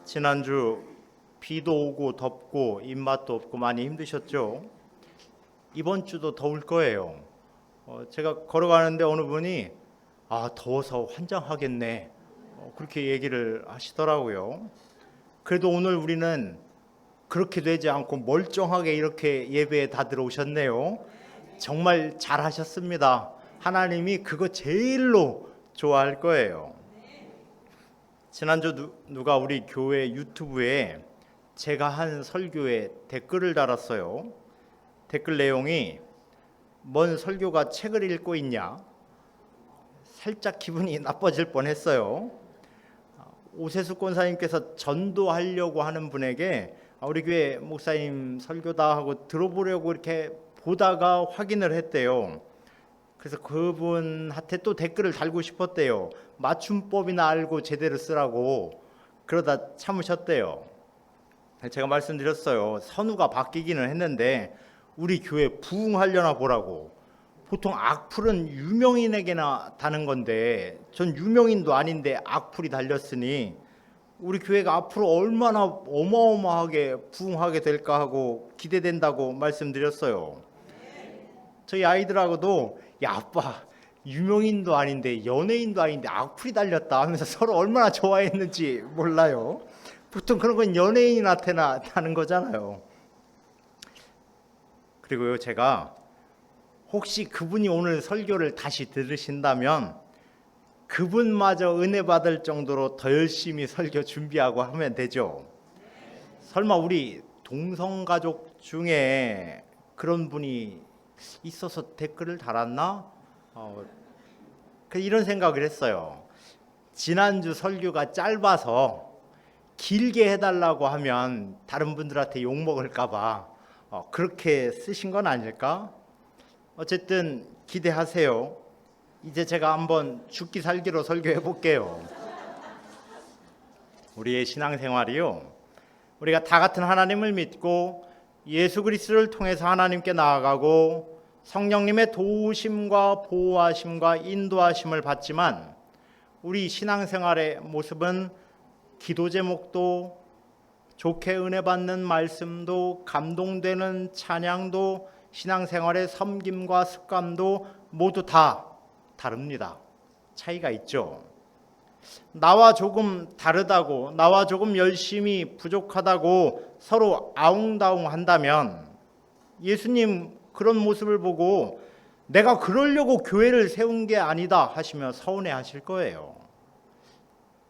지난주 비도 오고 덥고 입맛도 없고 많이 힘드셨죠? 이번 주도 더울 거예요. 제가 걸어가는데 어느 분이 더워서 환장하겠네, 그렇게 얘기를 하시더라고요. 그래도 오늘 우리는 그렇게 되지 않고 멀쩡하게 이렇게 예배에 다 들어오셨네요. 정말 잘하셨습니다. 하나님이 그거 제일로 좋아할 거예요. 지난주 누가 우리 교회 유튜브에 제가 한 설교에 댓글을 달았어요. 댓글 내용이 뭔 설교가 책을 읽고 있냐? 살짝 기분이 나빠질 뻔했어요. 오세숙 권사님께서 전도하려고 하는 분에게 우리 교회 목사님 설교다 하고 들어보려고 이렇게 보다가 확인을 했대요. 그래서 그분한테 또 댓글을 달고 싶었대요. 맞춤법이나 알고 제대로 쓰라고. 그러다 참으셨대요. 제가 말씀드렸어요. 선우가 바뀌기는 했는데 우리 교회 부흥하려나 보라고. 보통 악플은 유명인에게나 다는 건데 전 유명인도 아닌데 악플이 달렸으니 우리 교회가 앞으로 얼마나 어마어마하게 부흥하게 될까 하고 기대된다고 말씀드렸어요. 저희 아이들하고도 야 아빠, 유명인도 아닌데 연예인도 아닌데 악플이 달렸다 하면서 서로 얼마나 좋아했는지 몰라요. 보통 그런 건 연예인한테나 하는 거잖아요. 그리고요, 제가 혹시 그분이 오늘 설교를 다시 들으신다면 그분마저 은혜 받을 정도로 더 열심히 설교 준비하고 하면 되죠. 설마 우리 동성가족 중에 그런 분이 있어서 댓글을 달았나? 이런 생각을 했어요. 지난주 설교가 짧아서 길게 해달라고 하면 다른 분들한테 욕먹을까 봐 그렇게 쓰신 건 아닐까? 어쨌든 기대하세요. 이제 제가 한번 죽기 살기로 설교해 볼게요. 우리의 신앙생활이요, 우리가 다 같은 하나님을 믿고 예수 그리스도를 통해서 하나님께 나아가고 성령님의 도우심과 보호하심과 인도하심을 받지만 우리 신앙생활의 모습은 기도 제목도 좋게 은혜 받는 말씀도 감동되는 찬양도 신앙생활의 섬김과 습관도 모두 다 다릅니다. 차이가 있죠. 나와 조금 다르다고, 나와 조금 열심히 부족하다고 서로 아웅다웅 한다면 예수님 그런 모습을 보고 내가 그러려고 교회를 세운 게 아니다 하시며 서운해 하실 거예요.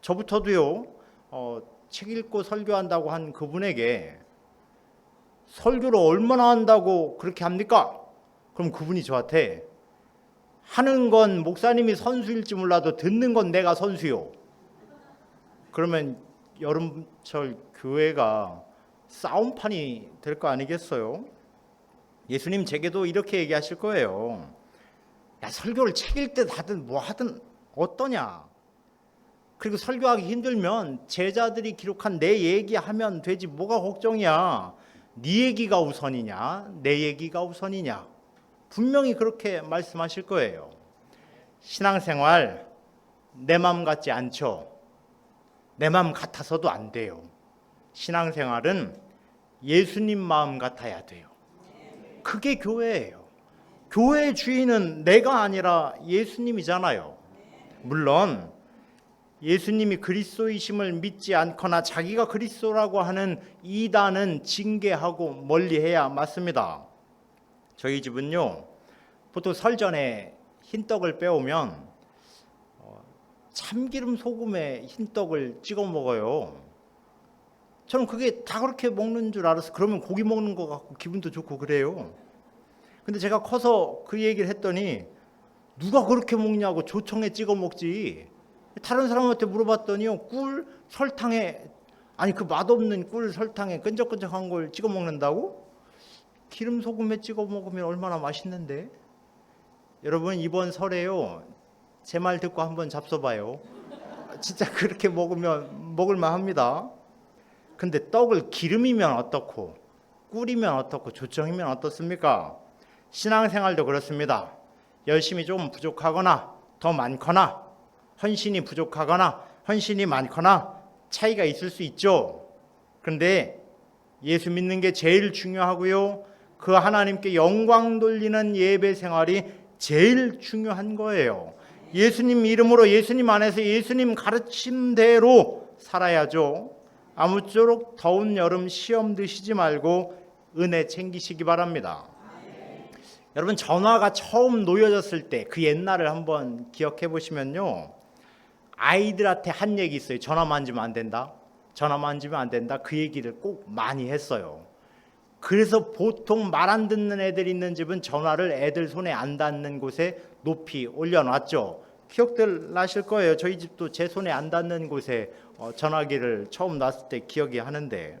저부터도요, 책 읽고 설교한다고 한 그분에게 설교를 얼마나 한다고 그렇게 합니까? 그럼 그분이 저한테 하는 건 목사님이 선수일지 몰라도 듣는 건 내가 선수요. 그러면 여름철 교회가 싸움판이 될 거 아니겠어요? 예수님 제게도 이렇게 얘기하실 거예요. 야, 설교를 책 읽듯 하든 뭐 하든 어떠냐? 그리고 설교하기 힘들면 제자들이 기록한 내 얘기하면 되지 뭐가 걱정이야. 네 얘기가 우선이냐 내 얘기가 우선이냐. 분명히 그렇게 말씀하실 거예요. 신앙생활 내 마음 같지 않죠. 내 마음 같아서도 안 돼요. 신앙생활은 예수님 마음 같아야 돼요. 그게 교회예요. 교회의 주인은 내가 아니라 예수님이잖아요. 물론 예수님이 그리스도이심을 믿지 않거나 자기가 그리스도라고 하는 이단은 징계하고 멀리해야 맞습니다. 저희 집은요, 보통 설 전에 흰떡을 빼오면 참기름 소금에 흰떡을 찍어 먹어요. 저는 그게 다 그렇게 먹는 줄 알아서 그러면 고기 먹는 것 같고 기분도 좋고 그래요. 근데 제가 커서 그 얘기를 했더니 누가 그렇게 먹냐고 조청에 찍어 먹지. 다른 사람한테 물어봤더니요, 꿀 설탕에, 아니 그 맛없는 꿀 설탕에 끈적끈적한 걸 찍어 먹는다고? 기름 소금에 찍어 먹으면 얼마나 맛있는데. 여러분 이번 설에요, 제 말 듣고 한번 잡숴봐요. 진짜 그렇게 먹으면 먹을만 합니다. 근데 떡을 기름이면 어떻고 꿀이면 어떻고 조청이면 어떻습니까? 신앙생활도 그렇습니다. 열심히 좀 부족하거나 더 많거나, 헌신이 부족하거나 헌신이 많거나 차이가 있을 수 있죠. 그런데 예수 믿는 게 제일 중요하고요. 그 하나님께 영광 돌리는 예배 생활이 제일 중요한 거예요. 예수님 이름으로 예수님 안에서 예수님 가르침대로 살아야죠. 아무쪼록 더운 여름 시험 드시지 말고 은혜 챙기시기 바랍니다. 여러분, 전화가 처음 놓여졌을 때 그 옛날을 한번 기억해 보시면요, 아이들한테 한 얘기 있어요. 전화 만지면 안 된다, 전화 만지면 안 된다. 그 얘기를 꼭 많이 했어요. 그래서 보통 말 안 듣는 애들 있는 집은 전화를 애들 손에 안 닿는 곳에 높이 올려놨죠. 기억들 나실 거예요. 저희 집도 제 손에 안 닿는 곳에 전화기를 처음 놨을 때 기억이 하는데,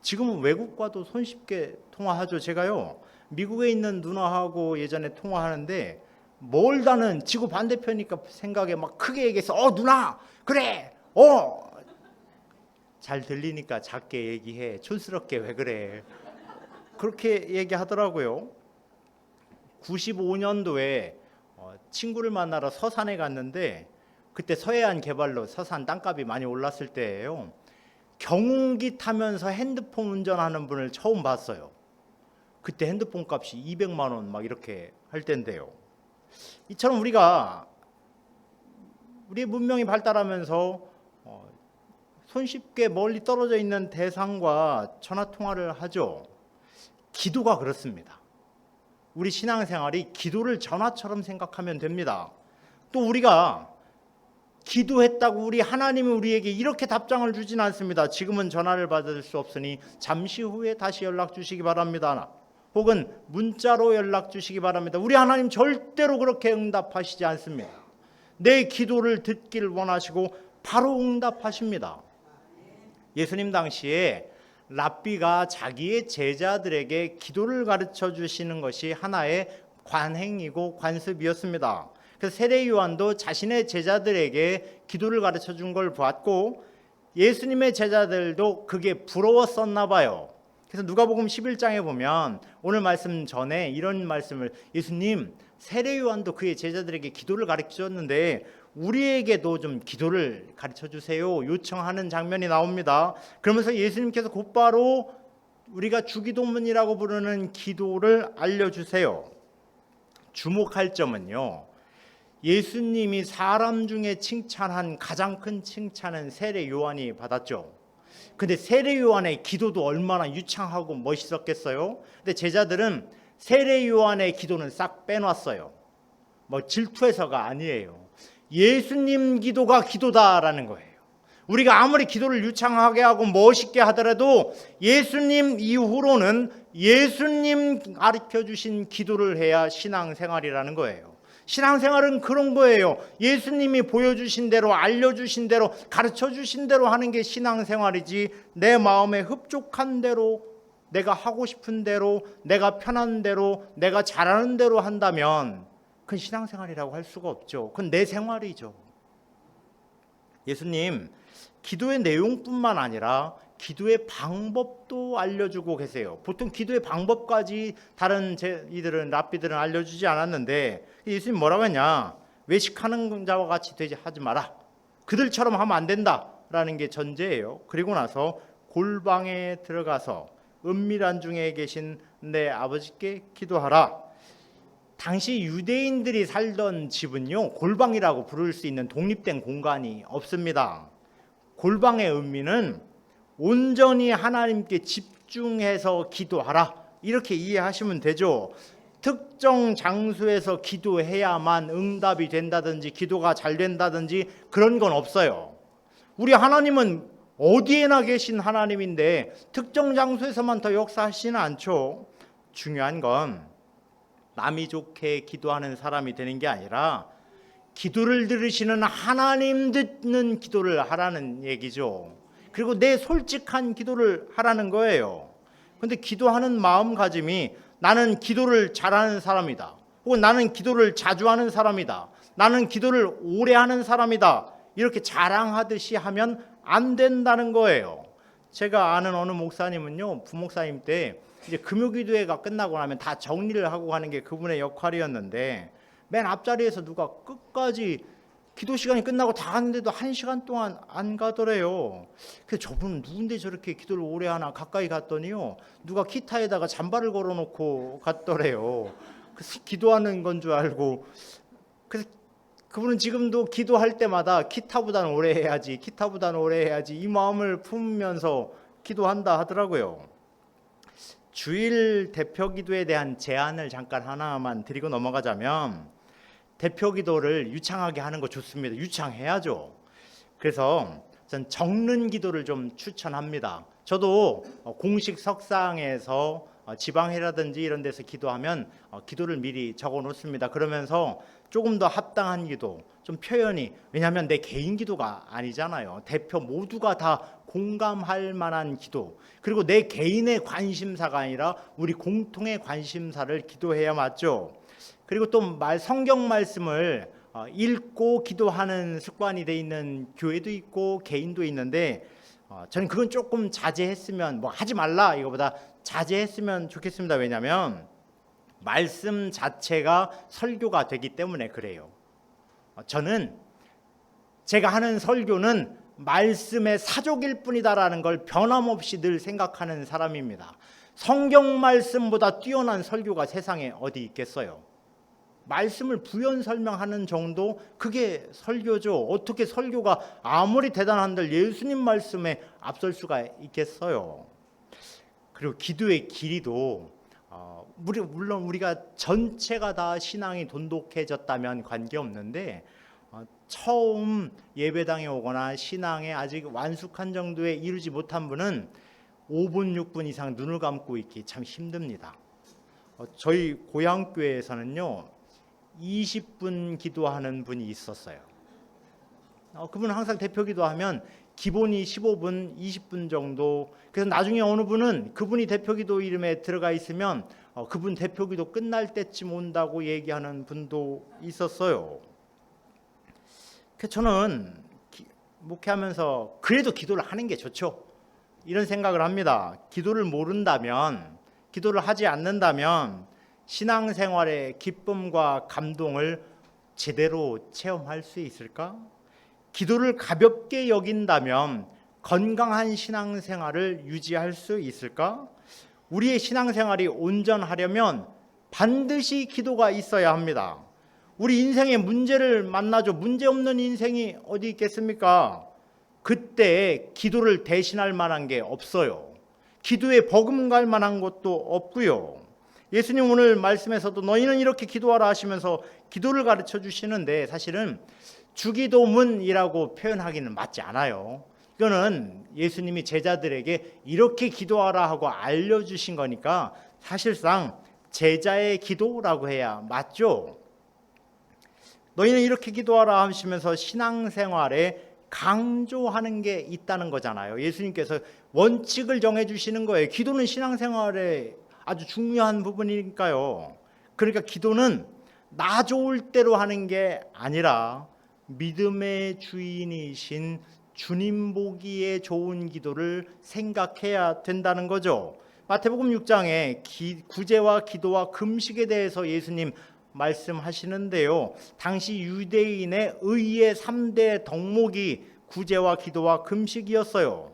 지금은 외국과도 손쉽게 통화하죠. 제가요, 미국에 있는 누나하고 예전에 통화하는데 멀다는 지구 반대편이니까 생각에 막 크게 얘기해서 누나 그래 잘 들리니까 작게 얘기해, 촌스럽게 왜 그래, 그렇게 얘기하더라고요. 95년도에 친구를 만나러 서산에 갔는데, 그때 서해안 개발로 서산 땅값이 많이 올랐을 때예요. 경운기 타면서 핸드폰 운전하는 분을 처음 봤어요. 그때 핸드폰 값이 200만 원 막 이렇게 할 때인데요. 이처럼 우리의 문명이 발달하면서 손쉽게 멀리 떨어져 있는 대상과 전화 통화를 하죠. 기도가 그렇습니다. 우리 신앙생활이 기도를 전화처럼 생각하면 됩니다. 또 우리가 기도했다고 우리 하나님이 우리에게 이렇게 답장을 주진 않습니다. 지금은 전화를 받을 수 없으니 잠시 후에 다시 연락 주시기 바랍니다. 혹은 문자로 연락 주시기 바랍니다. 우리 하나님 절대로 그렇게 응답하시지 않습니다. 내 기도를 듣길 원하시고 바로 응답하십니다. 예수님 당시에 랍비가 자기의 제자들에게 기도를 가르쳐 주시는 것이 하나의 관행이고 관습이었습니다. 그래서 세례 요한도 자신의 제자들에게 기도를 가르쳐 준 걸 봤고, 예수님의 제자들도 그게 부러웠었나 봐요. 그래서 누가복음 11장에 보면 오늘 말씀 전에 이런 말씀을, 예수님 세례 요한도 그의 제자들에게 기도를 가르쳐 줬는데 우리에게도 좀 기도를 가르쳐 주세요 요청하는 장면이 나옵니다. 그러면서 예수님께서 곧바로 우리가 주기도문이라고 부르는 기도를 알려주세요. 주목할 점은요, 예수님이 사람 중에 칭찬한 가장 큰 칭찬은 세례 요한이 받았죠. 근데 세례 요한의 기도도 얼마나 유창하고 멋있었겠어요. 근데 제자들은 세례 요한의 기도는 싹 빼놨어요. 뭐 질투해서가 아니에요. 예수님 기도가 기도다라는 거예요. 우리가 아무리 기도를 유창하게 하고 멋있게 하더라도 예수님 이후로는 예수님 가르쳐 주신 기도를 해야 신앙생활이라는 거예요. 신앙생활은 그런 거예요. 예수님이 보여주신 대로, 알려주신 대로, 가르쳐주신 대로 하는 게 신앙생활이지, 내 마음에 흡족한 대로, 내가 하고 싶은 대로, 내가 편한 대로, 내가 잘하는 대로 한다면 그건 신앙생활이라고 할 수가 없죠. 그건 내 생활이죠. 예수님 기도의 내용뿐만 아니라 기도의 방법도 알려주고 계세요. 보통 기도의 방법까지 다른 이들은 랍비들은 알려주지 않았는데, 예수님 뭐라고 했냐? 외식하는 자와 같이 되지 하지 마라. 그들처럼 하면 안 된다라는 게 전제예요. 그리고 나서 골방에 들어가서 은밀한 중에 계신 내 아버지께 기도하라. 당시 유대인들이 살던 집은요, 골방이라고 부를 수 있는 독립된 공간이 없습니다. 골방의 의미는 온전히 하나님께 집중해서 기도하라, 이렇게 이해하시면 되죠. 특정 장소에서 기도해야만 응답이 된다든지 기도가 잘 된다든지 그런 건 없어요. 우리 하나님은 어디에나 계신 하나님인데 특정 장소에서만 더 역사하시지는 않죠. 중요한 건 남이 좋게 기도하는 사람이 되는 게 아니라 기도를 들으시는 하나님 듣는 기도를 하라는 얘기죠. 그리고 내 솔직한 기도를 하라는 거예요. 그런데 기도하는 마음가짐이 나는 기도를 잘하는 사람이다, 혹은 나는 기도를 자주 하는 사람이다, 나는 기도를 오래 하는 사람이다, 이렇게 자랑하듯이 하면 안 된다는 거예요. 제가 아는 어느 목사님은요, 부목사님 때 이제 금요기도회가 끝나고 나면 다 정리를 하고 가는 게 그분의 역할이었는데, 맨 앞자리에서 누가 끝까지 기도 시간이 끝나고 다 갔는데도 1시간 동안 안 가더래요. 그래서 저분은 누군데 저렇게 기도를 오래 하나 가까이 갔더니요, 누가 기타에다가 잠바를 걸어놓고 갔더래요. 그래서 기도하는 건 줄 알고, 그래서 그분은 지금도 기도할 때마다 기타보다는 오래 해야지, 기타보다는 오래 해야지 이 마음을 품으면서 기도한다 하더라고요. 주일 대표 기도에 대한 제안을 잠깐 하나만 드리고 넘어가자면, 대표 기도를 유창하게 하는 거 좋습니다. 유창해야죠. 그래서 전 적는 기도를 좀 추천합니다. 저도 공식 석상에서 지방회라든지 이런 데서 기도하면 기도를 미리 적어 놓습니다. 그러면서 조금 더 합당한 기도, 좀 표현이, 왜냐하면 내 개인 기도가 아니잖아요. 대표 모두가 다 공감할 만한 기도, 그리고 내 개인의 관심사가 아니라 우리 공통의 관심사를 기도해야 맞죠. 그리고 또 성경 말씀을 읽고 기도하는 습관이 돼 있는 교회도 있고 개인도 있는데, 저는 그건 조금 자제했으면, 뭐 하지 말라 이거보다 자제했으면 좋겠습니다. 왜냐하면 말씀 자체가 설교가 되기 때문에 그래요. 저는 제가 하는 설교는 말씀의 사족일 뿐이다라는 걸 변함없이 늘 생각하는 사람입니다. 성경 말씀보다 뛰어난 설교가 세상에 어디 있겠어요? 말씀을 부연 설명하는 정도, 그게 설교죠. 어떻게 설교가 아무리 대단한들 예수님 말씀에 앞설 수가 있겠어요? 그리고 기도의 길이도 물론 우리가 전체가 다 신앙이 돈독해졌다면 관계없는데, 처음 예배당에 오거나 신앙에 아직 완숙한 정도에 이르지 못한 분은 5분 6분 이상 눈을 감고 있기 참 힘듭니다. 저희 고향교회에서는요 20분 기도하는 분이 있었어요. 그분은 항상 대표 기도하면 기본이 15분, 20분 정도. 그래서 나중에 어느 분은 그분이 대표 기도 이름에 들어가 있으면 그분 대표 기도 끝날 때쯤 온다고 얘기하는 분도 있었어요. 그래서 저는 목회하면서 그래도 기도를 하는 게 좋죠, 이런 생각을 합니다. 기도를 모른다면, 기도를 하지 않는다면 신앙생활의 기쁨과 감동을 제대로 체험할 수 있을까? 기도를 가볍게 여긴다면 건강한 신앙생활을 유지할 수 있을까? 우리의 신앙생활이 온전하려면 반드시 기도가 있어야 합니다. 우리 인생의 문제를 만나죠. 문제 없는 인생이 어디 있겠습니까? 그때 기도를 대신할 만한 게 없어요. 기도에 버금갈 만한 것도 없고요. 예수님 오늘 말씀에서도 너희는 이렇게 기도하라 하시면서 기도를 가르쳐 주시는데, 사실은 주기도문이라고 표현하기는 맞지 않아요. 이거는 예수님이 제자들에게 이렇게 기도하라 하고 알려주신 거니까 사실상 제자의 기도라고 해야 맞죠. 너희는 이렇게 기도하라 하시면서 신앙생활에 강조하는 게 있다는 거잖아요. 예수님께서 원칙을 정해주시는 거예요. 기도는 신앙생활에 아주 중요한 부분이니까요. 그러니까 기도는 나 좋을 대로 하는 게 아니라 믿음의 주인이신 주님 보기에 좋은 기도를 생각해야 된다는 거죠. 마태복음 6장에 구제와 기도와 금식에 대해서 예수님 말씀하시는데요, 당시 유대인의 의의 3대 덕목이 구제와 기도와 금식이었어요.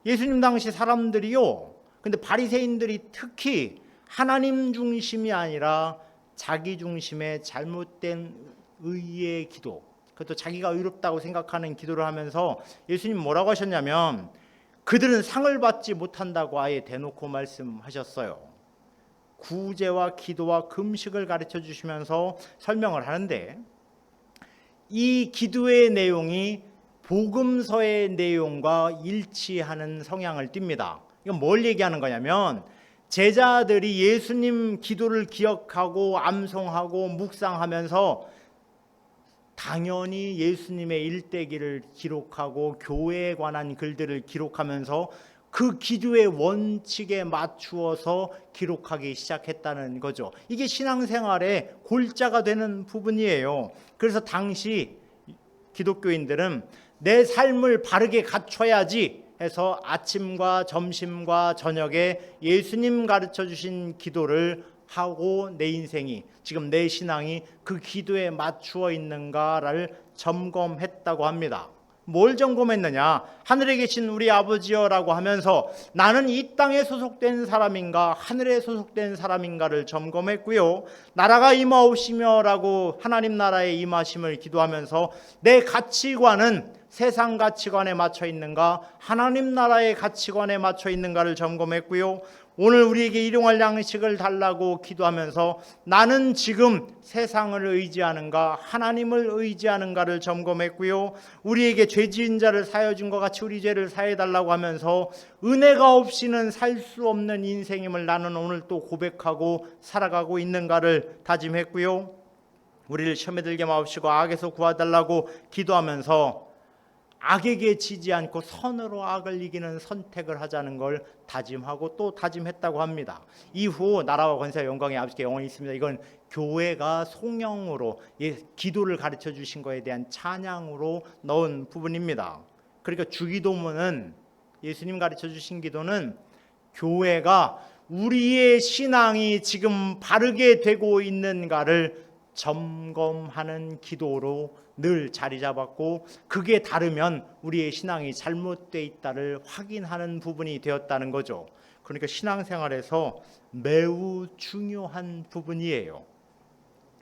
예수님 당시 사람들이요, 근데 바리새인들이 특히 하나님 중심이 아니라 자기 중심의 잘못된 의의 기도, 그것도 자기가 의롭다고 생각하는 기도를 하면서 예수님 뭐라고 하셨냐면, 그들은 상을 받지 못한다고 아예 대놓고 말씀하셨어요. 구제와 기도와 금식을 가르쳐 주시면서 설명을 하는데, 이 기도의 내용이 복음서의 내용과 일치하는 성향을 띱니다. 이건 뭘 얘기하는 거냐면, 제자들이 예수님 기도를 기억하고 암송하고 묵상하면서 당연히 예수님의 일대기를 기록하고 교회에 관한 글들을 기록하면서 그 기도의 원칙에 맞추어서 기록하기 시작했다는 거죠. 이게 신앙생활의 골자가 되는 부분이에요. 그래서 당시 기독교인들은 내 삶을 바르게 갖춰야지 해서 아침과 점심과 저녁에 예수님 가르쳐 주신 기도를 하고 내 인생이 지금 내 신앙이 그 기도에 맞추어 있는가를 점검했다고 합니다. 뭘 점검했느냐? 하늘에 계신 우리 아버지여라고 하면서 나는 이 땅에 소속된 사람인가 하늘에 소속된 사람인가를 점검했고요. 나라가 임하옵시며라고 하나님 나라의 임하심을 기도하면서 내 가치관은 세상 가치관에 맞춰 있는가 하나님 나라의 가치관에 맞춰 있는가를 점검했고요. 오늘 우리에게 일용할 양식을 달라고 기도하면서 나는 지금 세상을 의지하는가 하나님을 의지하는가를 점검했고요. 우리에게 죄 지은 자를 사하여 준 것 같이 우리 죄를 사해 달라고 하면서 은혜가 없이는 살 수 없는 인생임을 나는 오늘 또 고백하고 살아가고 있는가를 다짐했고요. 우리를 시험에 들게 마옵시고 악에서 구하달라고 기도하면서 악에게 지지 않고 선으로 악을 이기는 선택을 하자는 걸 다짐하고 또 다짐했다고 합니다. 이후 나라와 권세와 영광의 아버지께 영원히 있습니다. 이건 교회가 송영으로 기도를 가르쳐 주신 것에 대한 찬양으로 넣은 부분입니다. 그러니까 주기도문은 예수님 가르쳐 주신 기도는 교회가 우리의 신앙이 지금 바르게 되고 있는가를 점검하는 기도로 늘 자리 잡았고 그게 다르면 우리의 신앙이 잘못되어 있다를 확인하는 부분이 되었다는 거죠. 그러니까 신앙생활에서 매우 중요한 부분이에요.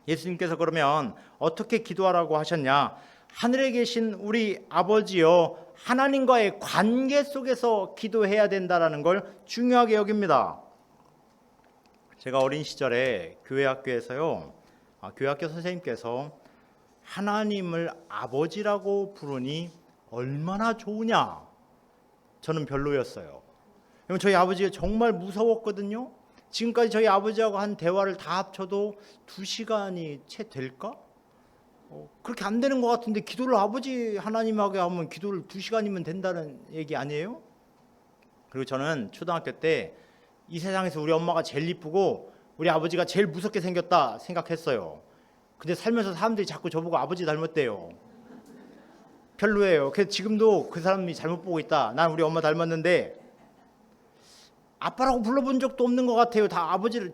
예수님께서 그러면 어떻게 기도하라고 하셨냐? 하늘에 계신 우리 아버지여 하나님과의 관계 속에서 기도해야 된다는 걸 중요하게 여깁니다. 제가 어린 시절에 교회 학교에서요. 교회학교 선생님께서 하나님을 아버지라고 부르니 얼마나 좋으냐. 저는 별로였어요. 저희 아버지가 정말 무서웠거든요. 지금까지 저희 아버지하고 한 대화를 다 합쳐도 2시간이 채 될까? 그렇게 안 되는 것 같은데 기도를 아버지 하나님하게 하면 기도를 2시간이면 된다는 얘기 아니에요? 그리고 저는 초등학교 때 이 세상에서 우리 엄마가 제일 이쁘고 우리 아버지가 제일 무섭게 생겼다 생각했어요. 근데 살면서 사람들이 자꾸 저보고 아버지 닮았대요. 별로예요. 그래서 지금도 그 사람이 잘못 보고 있다. 난 우리 엄마 닮았는데 아빠라고 불러본 적도 없는 것 같아요. 다 아버지를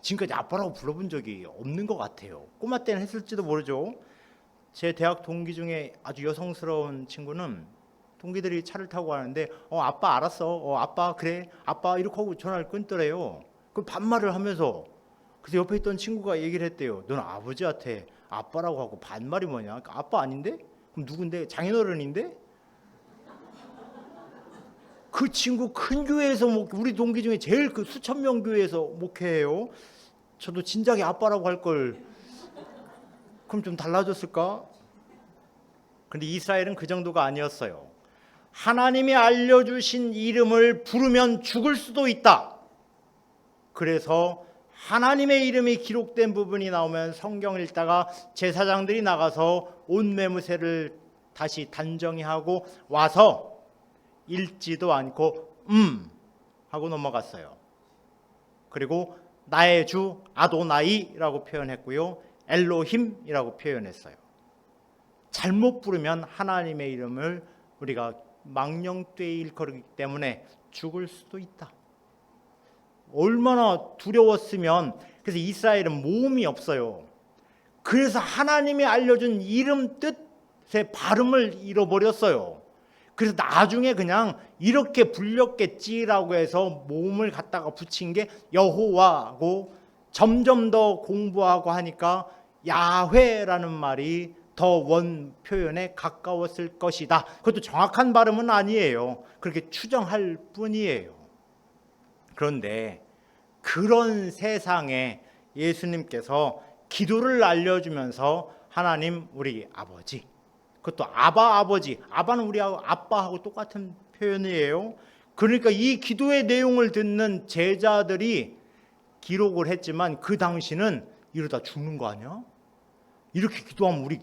지금까지 아빠라고 불러본 적이 없는 것 같아요. 꼬마 때는 했을지도 모르죠. 제 대학 동기 중에 아주 여성스러운 친구는 동기들이 차를 타고 가는데 아빠 알았어. 아빠 그래. 아빠 이렇게 하고 전화를 끊더래요. 그 반말을 하면서 그래서 옆에 있던 친구가 얘기를 했대요. 너는 아버지한테 아빠라고 하고 반말이 뭐냐? 그러니까 아빠 아닌데? 그럼 누군데? 장인어른인데? 그 친구 큰 교회에서 우리 동기 중에 제일 그 수천 명 교회에서 목회해요. 저도 진작에 아빠라고 할 걸 그럼 좀 달라졌을까? 근데 이스라엘은 그 정도가 아니었어요. 하나님이 알려주신 이름을 부르면 죽을 수도 있다. 그래서 하나님의 이름이 기록된 부분이 나오면 성경을 읽다가 제사장들이 나가서 옷매무새를 다시 단정히 하고 와서 읽지도 않고 하고 넘어갔어요. 그리고 나의 주 아도나이라고 표현했고요. 엘로힘이라고 표현했어요. 잘못 부르면 하나님의 이름을 우리가 망령되이 일컬기 때문에 죽을 수도 있다. 얼마나 두려웠으면. 그래서 이스라엘은 모음이 없어요. 그래서 하나님이 알려준 이름 뜻의 발음을 잃어버렸어요. 그래서 나중에 그냥 이렇게 불렸겠지라고 해서 모음을 갖다가 붙인 게 여호와고 점점 더 공부하고 하니까 야훼라는 말이 더 원 표현에 가까웠을 것이다. 그것도 정확한 발음은 아니에요. 그렇게 추정할 뿐이에요. 그런데 그런 세상에 예수님께서 기도를 알려주면서 하나님 우리 아버지, 그것도 아바 아버지, 아바는 우리 아빠하고 똑같은 표현이에요. 그러니까 이 기도의 내용을 듣는 제자들이 기록을 했지만 그 당시는 이러다 죽는 거 아니야? 이렇게 기도하면 우리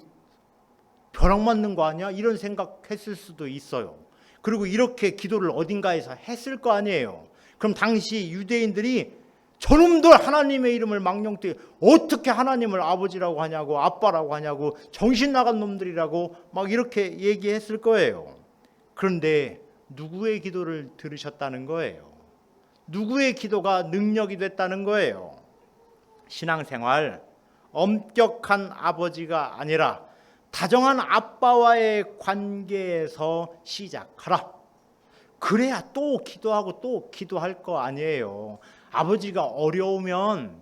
벼락 맞는 거 아니야? 이런 생각했을 수도 있어요. 그리고 이렇게 기도를 어딘가에서 했을 거 아니에요. 그럼 당시 유대인들이 저놈들 하나님의 이름을 망령되이 어떻게 하나님을 아버지라고 하냐고 아빠라고 하냐고 정신 나간 놈들이라고 막 이렇게 얘기했을 거예요. 그런데 누구의 기도를 들으셨다는 거예요? 누구의 기도가 능력이 됐다는 거예요? 신앙생활 엄격한 아버지가 아니라 다정한 아빠와의 관계에서 시작하라. 그래야 또 기도하고 또 기도할 거 아니에요. 아버지가 어려우면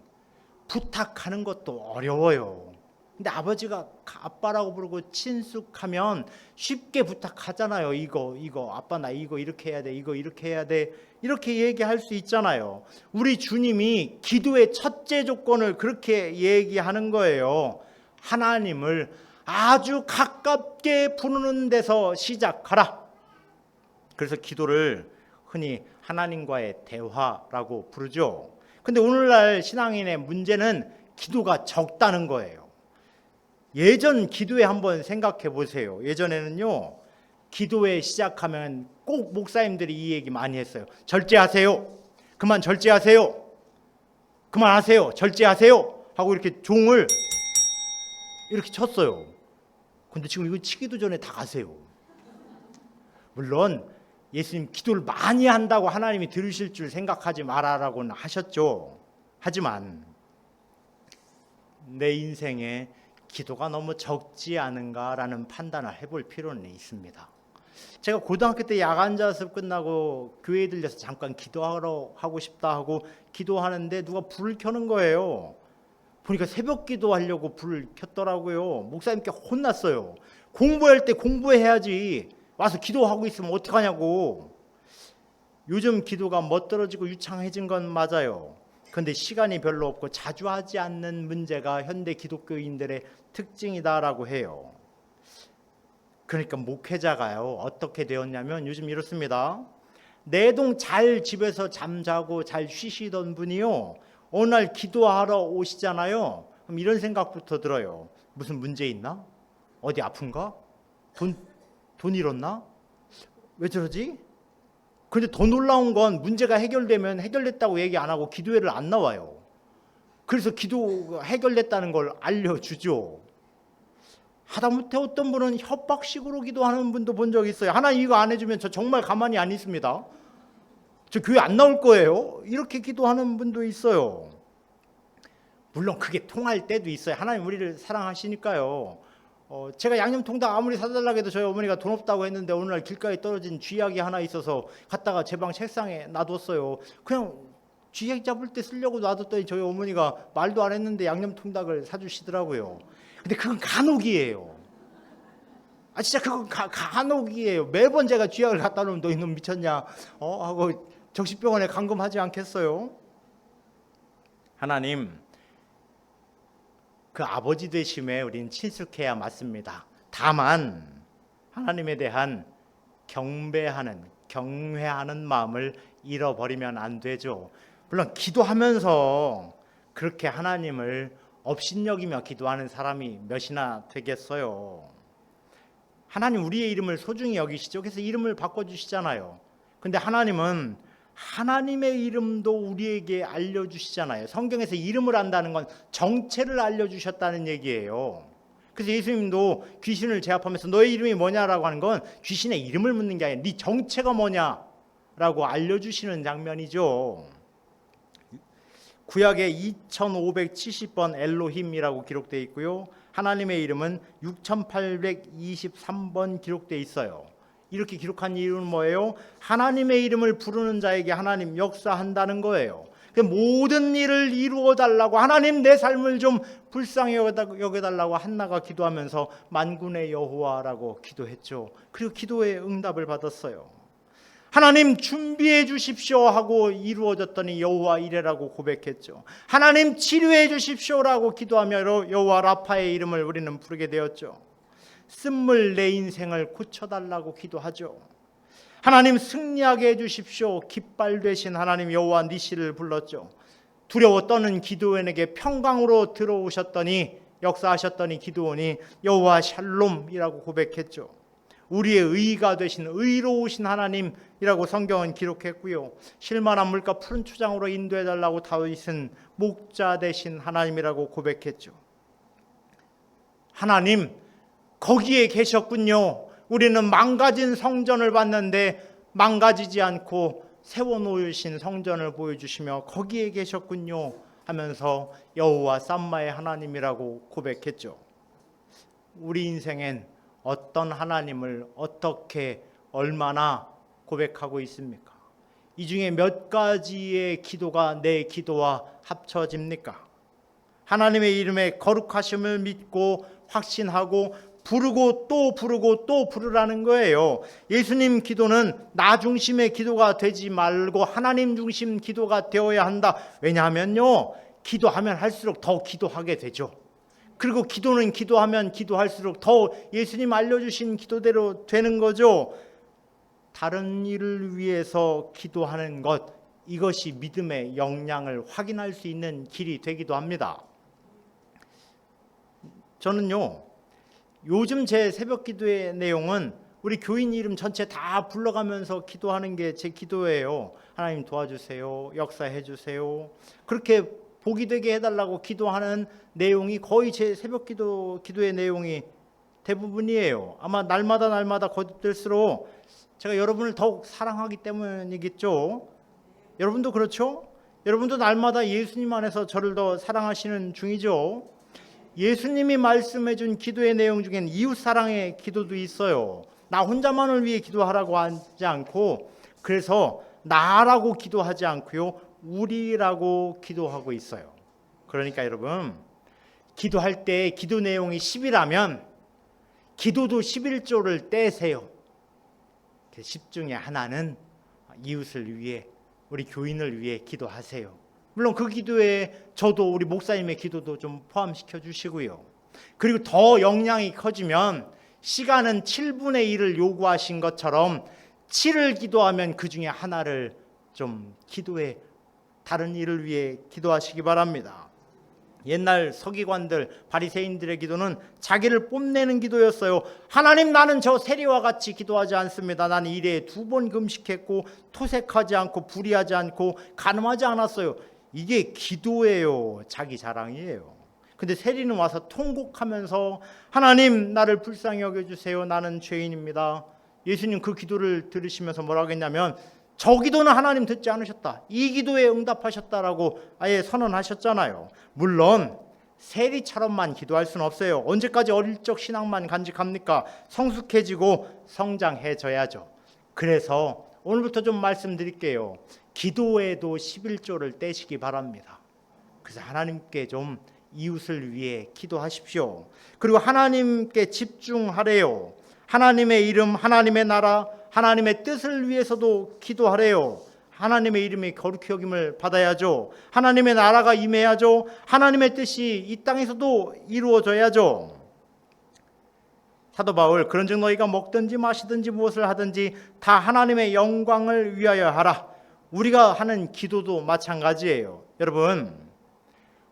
부탁하는 것도 어려워요. 근데 아버지가 아빠라고 부르고 친숙하면 쉽게 부탁하잖아요. 이거 아빠 나 이거 이렇게 해야 돼. 이거 이렇게 해야 돼. 이렇게 얘기할 수 있잖아요. 우리 주님이 기도의 첫째 조건을 그렇게 얘기하는 거예요. 하나님을 아주 가깝게 부르는 데서 시작하라. 그래서 기도를 흔히 하나님과의 대화라고 부르죠. 근데 오늘날 신앙인의 문제는 기도가 적다는 거예요. 예전 기도에 한번 생각해 보세요. 예전에는요, 기도에 시작하면 꼭 목사님들이 이 얘기 많이 했어요. 절제하세요. 그만 절제하세요. 그만하세요. 절제하세요. 하고 이렇게 종을 이렇게 쳤어요. 근데 지금 이거 치기도 전에 다 가세요. 물론 예수님 기도를 많이 한다고 하나님이 들으실 줄 생각하지 마라라고는 하셨죠. 하지만 내 인생에 기도가 너무 적지 않은가라는 판단을 해볼 필요는 있습니다. 제가 고등학교 때 야간 자습 끝나고 교회에 들려서 잠깐 기도하러 하고 싶다 하고 기도하는데 누가 불을 켜는 거예요. 보니까 새벽 기도하려고 불을 켰더라고요. 목사님께 혼났어요. 공부할 때 공부해야지 와서 기도하고 있으면 어떡하냐고. 요즘 기도가 멋들어지고 유창해진 건 맞아요. 그런데 시간이 별로 없고 자주 하지 않는 문제가 현대 기독교인들의 특징이다라고 해요. 그러니까 목회자가요, 어떻게 되었냐면 요즘 이렇습니다. 내동 잘 집에서 잠자고 잘 쉬시던 분이요, 어느 날 기도하러 오시잖아요. 그럼 이런 생각부터 들어요. 무슨 문제 있나? 어디 아픈가? 돈 잃었나? 왜 저러지? 근데 더 놀라운 건 문제가 해결되면 해결됐다고 얘기 안 하고 기도회를 안 나와요. 그래서 기도 해결됐다는 걸 알려주죠. 하다못해 어떤 분은 협박식으로 기도하는 분도 본 적 있어요. 하나님 이거 안 해주면 저 정말 가만히 안 있습니다. 저 교회 안 나올 거예요. 이렇게 기도하는 분도 있어요. 물론 그게 통할 때도 있어요. 하나님 우리를 사랑하시니까요. 제가 양념통닭 아무리 사달라고 해도 저희 어머니가 돈 없다고 했는데 어느 날 길가에 떨어진 쥐약이 하나 있어서 갖다가 제 방 책상에 놔뒀어요. 그냥 쥐약 잡을 때 쓰려고 놔뒀더니 저희 어머니가 말도 안 했는데 양념통닭을 사주시더라고요. 근데 그건 간혹이에요. 진짜 그건 간혹이에요. 매번 제가 쥐약을 갖다 놓으면 너 이놈 미쳤냐 하고 정신병원에 감금하지 않겠어요? 하나님, 그 아버지 되심에 우리는 친숙해야 맞습니다. 다만 하나님에 대한 경외하는 마음을 잃어버리면 안 되죠. 물론 기도하면서 그렇게 하나님을 업신여기며 기도하는 사람이 몇이나 되겠어요. 하나님 우리의 이름을 소중히 여기시죠. 그래서 이름을 바꿔주시잖아요. 근데 하나님은 하나님의 이름도 우리에게 알려주시잖아요. 성경에서 이름을 안다는 건 정체를 알려주셨다는 얘기예요. 그래서 예수님도 귀신을 제압하면서 너의 이름이 뭐냐라고 하는 건 귀신의 이름을 묻는 게 아니라 네 정체가 뭐냐라고 알려주시는 장면이죠. 구약에 2570번 엘로힘이라고 기록되어 있고요. 하나님의 이름은 6823번 기록되어 있어요. 이렇게 기록한 이유는 뭐예요? 하나님의 이름을 부르는 자에게 하나님 역사한다는 거예요. 모든 일을 이루어 달라고, 하나님 내 삶을 좀 불쌍히 여겨달라고 한나가 기도하면서 만군의 여호와라고 기도했죠. 그리고 기도의 응답을 받았어요. 하나님 준비해 주십시오 하고 이루어졌더니 여호와 이레라고 고백했죠. 하나님 치료해 주십시오라고 기도하며 여호와 라파의 이름을 우리는 부르게 되었죠. 쓴물 내 인생을 고쳐달라고 기도하죠. 하나님 승리하게 해주십시오. 깃발 되신 하나님 여호와 니시를 불렀죠. 두려워 떠는 기드온에게 평강으로 들어오셨더니 역사하셨더니 기드온이 여호와 샬롬이라고 고백했죠. 우리의 의가 되신 의로우신 하나님이라고 성경은 기록했고요. 실만한 물과 푸른 초장으로 인도해달라고 다윗은 목자 되신 하나님이라고 고백했죠. 하나님 거기에 계셨군요. 우리는 망가진 성전을 봤는데 망가지지 않고 세워놓으신 성전을 보여주시며 거기에 계셨군요 하면서 여호와 쌈마의 하나님이라고 고백했죠. 우리 인생엔 어떤 하나님을 어떻게 얼마나 고백하고 있습니까? 이 중에 몇 가지의 기도가 내 기도와 합쳐집니까? 하나님의 이름에 거룩하심을 믿고 확신하고 부르고 또 부르고 또 부르라는 거예요. 예수님 기도는 나 중심의 기도가 되지 말고 하나님 중심 기도가 되어야 한다. 왜냐하면요, 기도하면 할수록 더 기도하게 되죠. 그리고 기도는 기도하면 기도할수록 더 예수님 알려주신 기도대로 되는 거죠. 다른 일을 위해서 기도하는 것, 이것이 믿음의 역량을 확인할 수 있는 길이 되기도 합니다. 저는요, 요즘 제 새벽 기도의 내용은 우리 교인 이름 전체 다 불러가면서 기도하는 게 제 기도예요. 하나님 도와주세요, 역사해 주세요. 그렇게 복이 되게 해달라고 기도하는 내용이 거의 제 새벽 기도의 내용이 대부분이에요. 아마 날마다 거듭될수록 제가 여러분을 더욱 사랑하기 때문이겠죠. 여러분도 그렇죠? 여러분도 날마다 예수님 안에서 저를 더 사랑하시는 중이죠. 예수님이 말씀해 준 기도의 내용 중엔 이웃사랑의 기도도 있어요. 나 혼자만을 위해 기도하라고 하지 않고, 그래서 나라고 기도하지 않고요, 우리라고 기도하고 있어요. 그러니까 여러분, 기도할 때 기도 내용이 10이라면 기도도 11조를 떼세요. 10 중에 하나는 이웃을 위해, 우리 교인을 위해 기도하세요. 물론 그 기도에 저도 우리 목사님의 기도도 좀 포함시켜 주시고요. 그리고 더 역량이 커지면 시간은 7분의 1을 요구하신 것처럼 7을 기도하면 그 중에 하나를 좀 기도해, 다른 일을 위해 기도하시기 바랍니다. 옛날 서기관들, 바리새인들의 기도는 자기를 뽐내는 기도였어요. 하나님, 나는 저 세리와 같이 기도하지 않습니다. 나는 일에 2번 금식했고 토색하지 않고 불의하지 않고 간음하지 않았어요. 이게 기도예요. 자기 자랑이에요. 근데 세리는 와서 통곡하면서 하나님, 나를 불쌍히 여겨주세요. 나는 죄인입니다. 예수님 그 기도를 들으시면서 뭐라고 했냐면, 저 기도는 하나님 듣지 않으셨다, 이 기도에 응답하셨다라고 아예 선언하셨잖아요. 물론 세리처럼만 기도할 수는 없어요. 언제까지 어릴 적 신앙만 간직합니까? 성숙해지고 성장해져야죠. 그래서 오늘부터 좀 말씀드릴게요. 기도에도 11조를 떼시기 바랍니다. 그래서 하나님께 좀 이웃을 위해 기도하십시오. 그리고 하나님께 집중하래요. 하나님의 이름, 하나님의 나라, 하나님의 뜻을 위해서도 기도하래요. 하나님의 이름이 거룩히 여김을 받아야죠. 하나님의 나라가 임해야죠. 하나님의 뜻이 이 땅에서도 이루어져야죠. 사도 바울, 그런즉 너희가 먹든지 마시든지 무엇을 하든지 다 하나님의 영광을 위하여 하라. 우리가 하는 기도도 마찬가지예요. 여러분,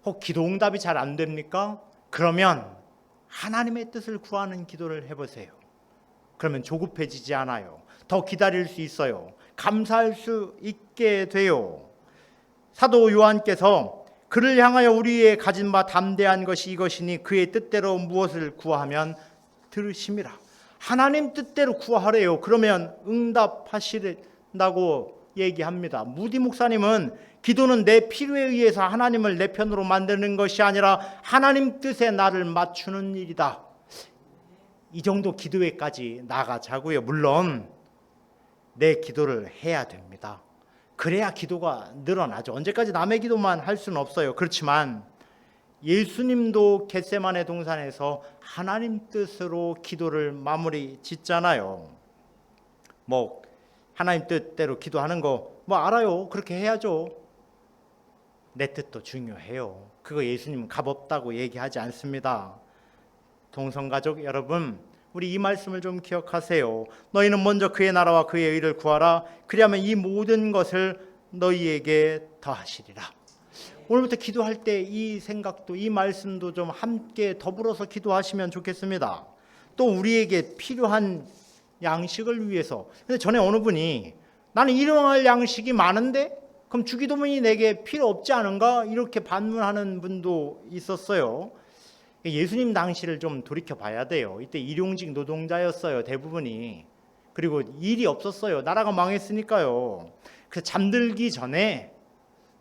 혹 기도 응답이 잘 안 됩니까? 그러면 하나님의 뜻을 구하는 기도를 해보세요. 그러면 조급해지지 않아요. 더 기다릴 수 있어요. 감사할 수 있게 돼요. 사도 요한께서 그를 향하여 우리의 가진 바 담대한 것이 이것이니 그의 뜻대로 무엇을 구하면 들으심이라. 하나님 뜻대로 구하래요. 그러면 응답하시다고 얘기합니다. 무디 목사님은 기도는 내 필요에 의해서 하나님을 내 편으로 만드는 것이 아니라 하나님 뜻에 나를 맞추는 일이다. 이 정도 기도에까지 나가자고요. 물론 내 기도를 해야 됩니다. 그래야 기도가 늘어나죠. 언제까지 남의 기도만 할 수는 없어요. 그렇지만 예수님도 겟세마네 동산에서 하나님 뜻으로 기도를 마무리 짓잖아요. 뭐 하나님 뜻대로 기도하는 거 뭐 알아요. 그렇게 해야죠. 내 뜻도 중요해요. 그거 예수님 값없다고 얘기하지 않습니다. 동성가족 여러분, 우리 이 말씀을 좀 기억하세요. 너희는 먼저 그의 나라와 그의 의를 구하라. 그리하면 이 모든 것을 너희에게 더하시리라. 오늘부터 기도할 때 이 생각도, 이 말씀도 좀 함께 더불어서 기도하시면 좋겠습니다. 또 우리에게 필요한 양식을 위해서. 근데 전에 어느 분이 나는 일용할 양식이 많은데 그럼 주기도문이 내게 필요 없지 않은가? 이렇게 반문하는 분도 있었어요. 예수님 당시를 좀 돌이켜 봐야 돼요. 이때 일용직 노동자였어요, 대부분이. 그리고 일이 없었어요. 나라가 망했으니까요. 그래서 잠들기 전에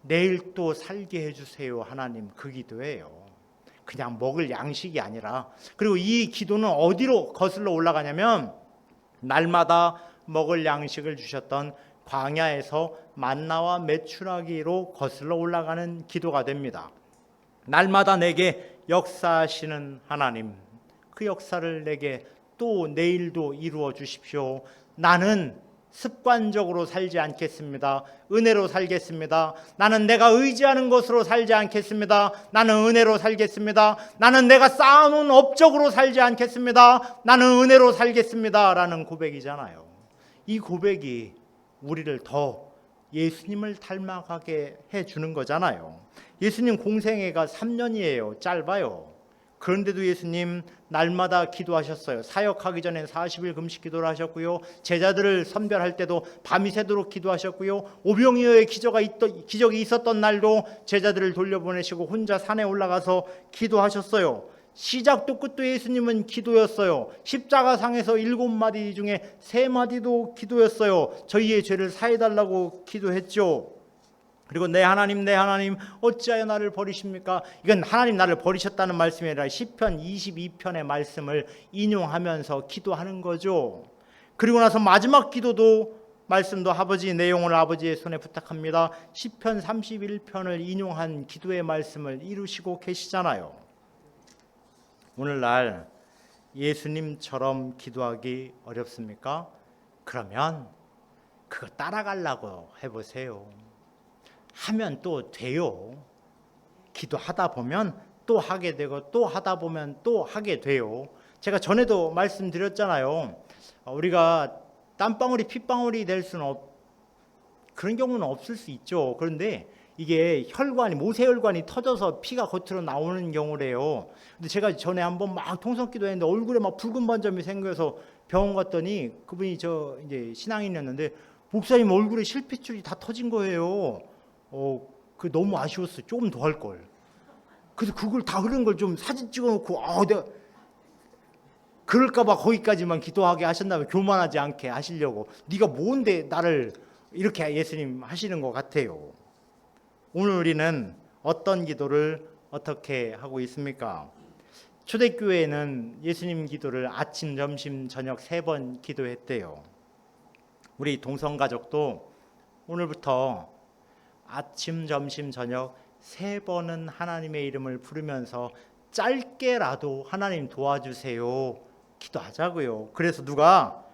내일 또 살게 해주세요 하나님, 그 기도예요. 그냥 먹을 양식이 아니라. 그리고 이 기도는 어디로 거슬러 올라가냐면 날마다 먹을 양식을 주셨던 광야에서 만나와 메추라기로 거슬러 올라가는 기도가 됩니다. 날마다 내게 역사하시는 하나님, 그 역사를 내게 또 내일도 이루어 주십시오. 나는 습관적으로 살지 않겠습니다. 은혜로 살겠습니다. 나는 내가 의지하는 것으로 살지 않겠습니다. 나는 은혜로 살겠습니다. 나는 내가 쌓아놓은 업적으로 살지 않겠습니다. 나는 은혜로 살겠습니다 라는 고백이잖아요. 이 고백이 우리를 더 예수님을 닮아가게 해주는 거잖아요. 예수님 공생애가 3년이에요. 짧아요. 그런데도 예수님 날마다 기도하셨어요. 사역하기 전에 40일 금식 기도를 하셨고요. 제자들을 선별할 때도 밤이 새도록 기도하셨고요. 오병이어의 기적이 있었던 날도 제자들을 돌려보내시고 혼자 산에 올라가서 기도하셨어요. 시작도 끝도 예수님은 기도였어요. 십자가상에서 7마디 중에 3마디도 기도였어요. 저희의 죄를 사해달라고 기도했죠. 그리고 내 하나님 어찌하여 나를 버리십니까? 이건 하나님 나를 버리셨다는 말씀이 아니라 시편 22편의 말씀을 인용하면서 기도하는 거죠. 그리고 나서 마지막 기도도 말씀도 아버지 내용을 아버지의 손에 부탁합니다. 시편 31편을 인용한 기도의 말씀을 이루시고 계시잖아요. 오늘날 예수님처럼 기도하기 어렵습니까? 그러면 그거 따라가려고 해보세요. 하면 또 돼요. 기도하다 보면 또 하게 되고 또 하다 보면 또 하게 돼요. 제가 전에도 말씀드렸잖아요. 우리가 땀방울이 핏방울이 될 수는 그런 경우는 없을 수 있죠. 그런데 이게 모세혈관이 터져서 피가 겉으로 나오는 경우래요. 근데 제가 전에 한번 막 통성기도 했는데 얼굴에 막 붉은 반점이 생겨서 병원 갔더니 그분이 이제 신앙인이었는데 목사님 얼굴에 실핏줄이 다 터진 거예요. 그 너무 아쉬웠어요. 조금 더 할 걸. 그래서 그걸 다 흐른 걸 좀 사진 찍어놓고 내가 그럴까봐 거기까지만 기도하게 하셨나봐요. 교만하지 않게 하시려고. 네가 뭔데 나를 이렇게 예수님 하시는 것 같아요. 오늘 우리는 어떤 기도를 어떻게 하고 있습니까? 초대교회는 예수님 기도를 아침, 점심, 저녁 3번 기도했대요. 우리 동성가족도 오늘부터 아침, 점심, 저녁 3번은 하나님의 이름을 부르면서 짧게라도 하나님 도와주세요 기도하자고요. 그래서 누가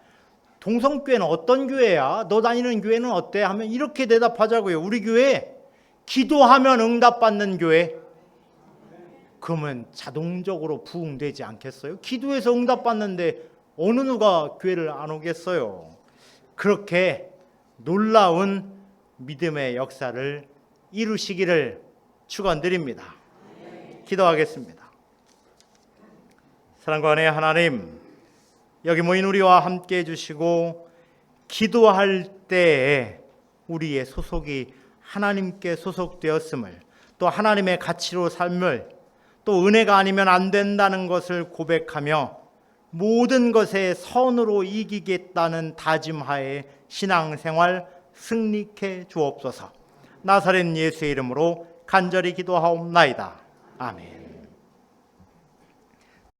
동성교회는 어떤 교회야? 너 다니는 교회는 어때? 하면 이렇게 대답하자고요. 우리 교회 기도하면 응답받는 교회. 그러면 자동적으로 부응되지 않겠어요? 기도해서 응답받는데 어느 누가 교회를 안 오겠어요? 그렇게 놀라운 믿음의 역사를 이루시기를 축원드립니다. 기도하겠습니다. 사랑과 은혜의 하나님, 여기 모인 우리와 함께 해주시고 기도할 때에 우리의 소속이 하나님께 소속되었음을, 또 하나님의 가치로 삶을, 또 은혜가 아니면 안 된다는 것을 고백하며 모든 것에 선으로 이기겠다는 다짐하에 신앙생활 승리케 주옵소서. 나사렛 예수의 이름으로 간절히 기도하옵나이다. 아멘.